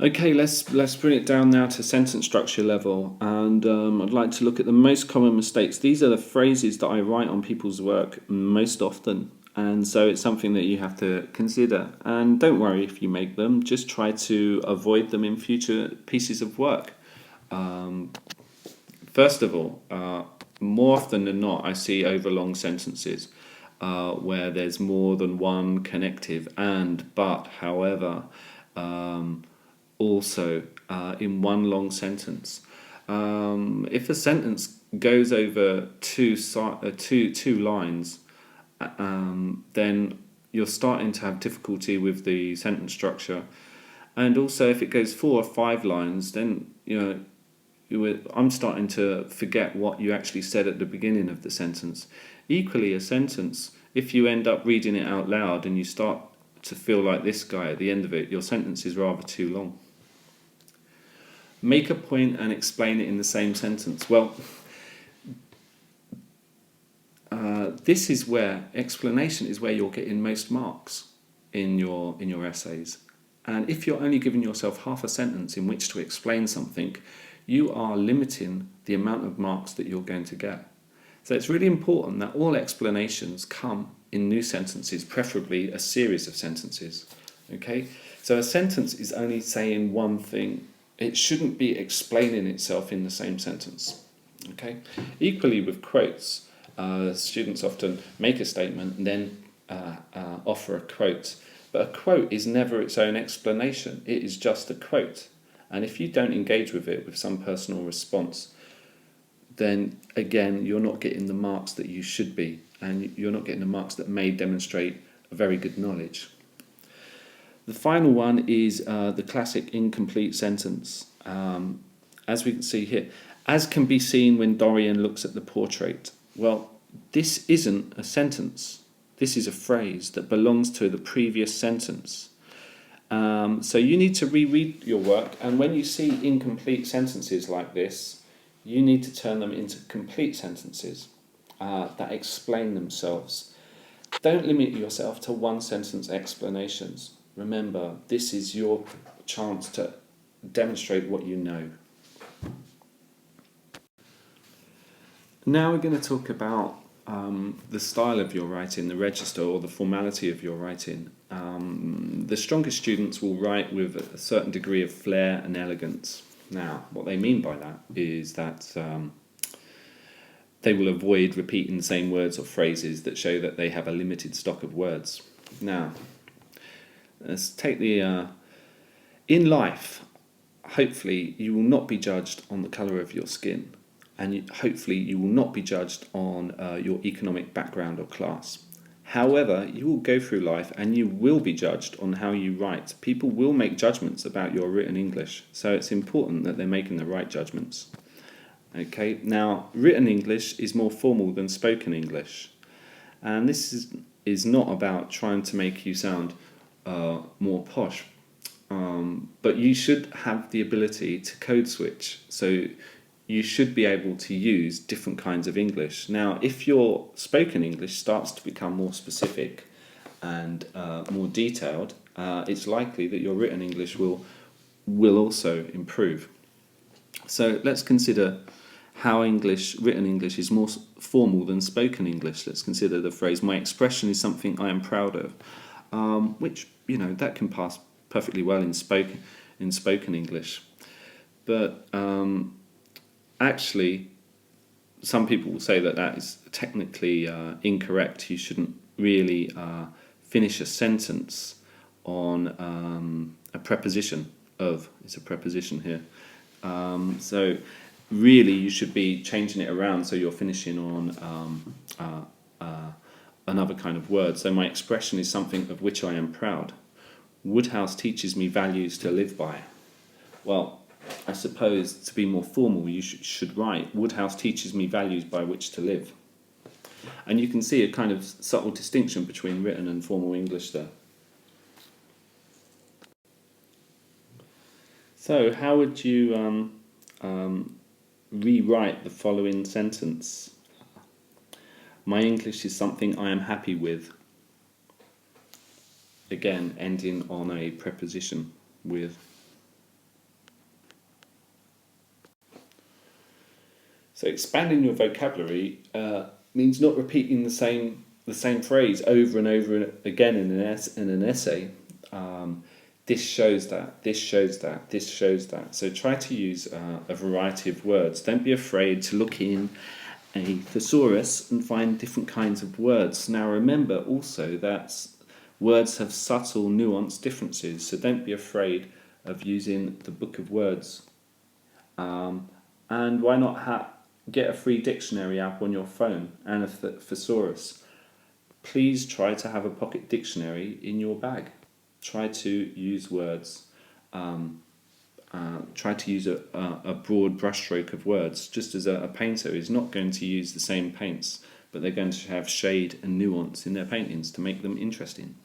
Okay, let's bring it down now to sentence structure level, and I'd like to look at the most common mistakes. These are the phrases that I write on people's work most often, and so it's something that you have to consider. And don't worry if you make them; just try to avoid them in future pieces of work. First of all, more often than not, I see overlong sentences where there's more than one connective and, but, however. Also in one long sentence. If a sentence goes over two lines, then you're starting to have difficulty with the sentence structure. And also, if it goes 4 or 5 lines, then I'm starting to forget what you actually said at the beginning of the sentence. Equally, a sentence, if you end up reading it out loud and you start to feel like this guy at the end of it, your sentence is rather too long. Make a point and explain it in the same sentence. Well, this is where explanation is where you're getting most marks in your essays. And if you're only giving yourself half a sentence in which to explain something, you are limiting the amount of marks that you're going to get. So it's really important that all explanations come in new sentences, preferably a series of sentences. Okay? So a sentence is only saying one thing. It shouldn't be explaining itself in the same sentence. Okay? Equally with quotes, students often make a statement and then offer a quote. But a quote is never its own explanation. It is just a quote. And if you don't engage with it with some personal response, then again, you're not getting the marks that you should be. And you're not getting the marks that may demonstrate a very good knowledge. The final one is the classic incomplete sentence. As we can see here, as can be seen when Dorian looks at the portrait. Well, this isn't a sentence. This is a phrase that belongs to the previous sentence. So you need to reread your work, and when you see incomplete sentences like this, you need to turn them into complete sentences that explain themselves. Don't limit yourself to one sentence explanations. Remember, this is your chance to demonstrate what you know. Now we're going to talk about the style of your writing, the register or the formality of your writing. The strongest students will write with a certain degree of flair and elegance. Now, what they mean by that is that they will avoid repeating the same words or phrases that show that they have a limited stock of words. Now, let's take the... in life, hopefully you will not be judged on the colour of your skin, and hopefully you will not be judged on your economic background or class. However, you will go through life and you will be judged on how you write. People will make judgments about your written English, so it's important that they're making the right judgments. Okay, now written English is more formal than spoken English, and this is not about trying to make you sound more posh, but you should have the ability to code switch, so you should be able to use different kinds of English. Now, if your spoken English starts to become more specific and more detailed, it's likely that your written English will also improve. So let's consider how written English is more formal than spoken English. Let's consider the phrase, my expression is something I am proud of, which, that can pass perfectly well in spoken English. But actually, some people will say that is technically incorrect. You shouldn't really finish a sentence on a preposition of. It's a preposition here. So really you should be changing it around so you're finishing on another kind of word. So my expression is something of which I am proud. Woodhouse teaches me values to live by. Well, I suppose to be more formal you should write, Woodhouse teaches me values by which to live. And you can see a kind of subtle distinction between written and formal English there. So how would you rewrite the following sentence? My English is something I am happy with. Again, ending on a preposition with. So expanding your vocabulary means not repeating the same phrase over and over again in an essay. This shows that, this shows that, this shows that. So try to use a variety of words. Don't be afraid to look in a thesaurus and find different kinds of words. Now remember also that words have subtle, nuanced differences, so don't be afraid of using the Book of Words. And why not get a free dictionary app on your phone and a thesaurus? Please try to have a pocket dictionary in your bag. Try to use words. Try to use a broad brushstroke of words, just as a painter is not going to use the same paints, but they're going to have shade and nuance in their paintings to make them interesting.